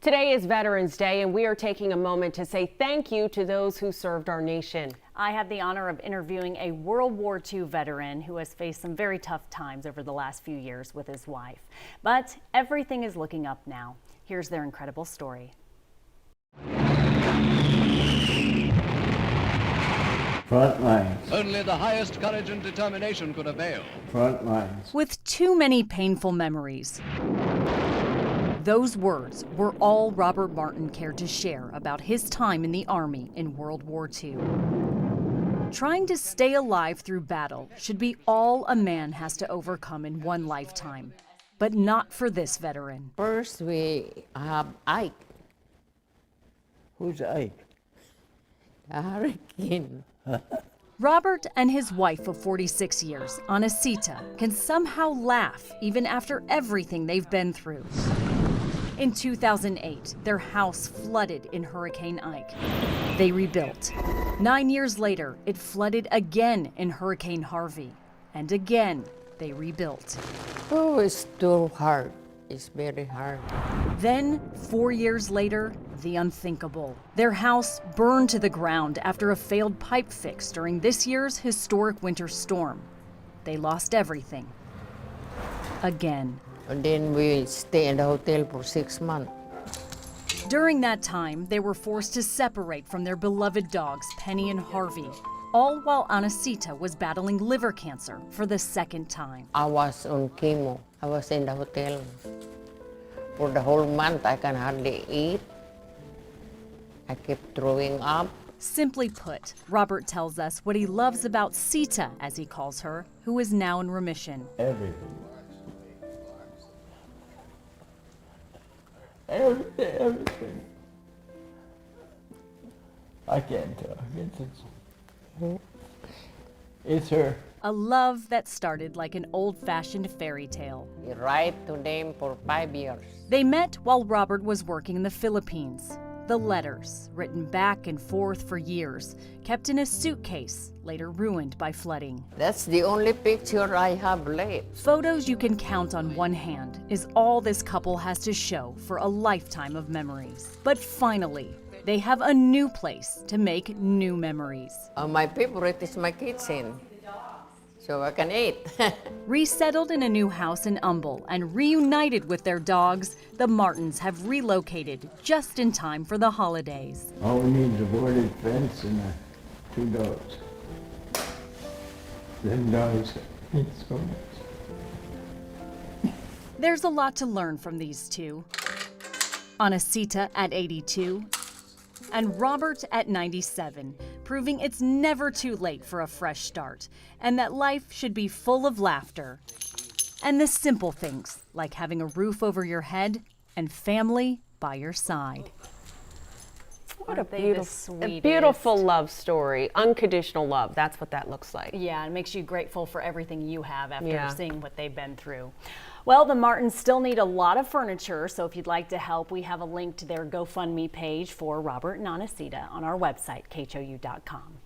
Today is Veterans Day, and we are taking a moment to say thank you to those who served our nation. I had the honor of interviewing a World War II veteran who has faced some very tough times over the last few years with his wife. But everything is looking up now. Here's their incredible story. Front lines. Only the highest courage and determination could avail. Front lines. With too many painful memories, those words were all Robert Martin cared to share about his time in the Army in World War II. Trying to stay alive through battle should be all a man has to overcome in one lifetime, but not for this veteran. First, we have Ike, Who's Ike? a hurricane. Robert and his wife of 46 years, Anecita, can somehow laugh even after everything they've been through. In 2008, their house flooded in Hurricane Ike. They rebuilt. 9 years later, it flooded again in Hurricane Harvey. And again, they rebuilt. Oh, it's too hard. It's very hard. Then, 4 years later, the unthinkable. Their house burned to the ground after a failed pipe fix during this year's historic winter storm. They lost everything. Again. And then we stay in the hotel for 6 months. During that time, they were forced to separate from their beloved dogs, Penny and Harvey, all while Anecita was battling liver cancer for the second time. I was on chemo. I was in the hotel. For the whole month, I can hardly eat. I kept throwing up. Simply put, Robert tells us what he loves about Sita, as he calls her, who is now in remission. Everything. Everything. I can't talk. It's her. A love that started like an old-fashioned fairy tale. I write to them for 5 years. They met while Robert was working in the Philippines. The letters, written back and forth for years, kept in a suitcase, later ruined by flooding. That's the only picture I have left. Photos you can count on one hand is all this couple has to show for a lifetime of memories. But finally, they have a new place to make new memories. My favorite is my kitchen, so I can eat. Resettled in a new house in Humble and reunited with their dogs, the Martins have relocated just in time for the holidays. All we need is a boarded fence and 2 dogs. Them dogs eat so much. There's a lot to learn from these two. Anecita at 82 and Robert at 97, proving it's never too late for a fresh start and that life should be full of laughter. And the simple things like having a roof over your head and family by your side. What a beautiful love story. Unconditional love. That's what that looks like. Yeah, it makes you grateful for everything you have after Yeah. seeing what they've been through. Well, the Martins still need a lot of furniture, so if you'd like to help, we have a link to their GoFundMe page for Robert and Anecita on our website, khou.com.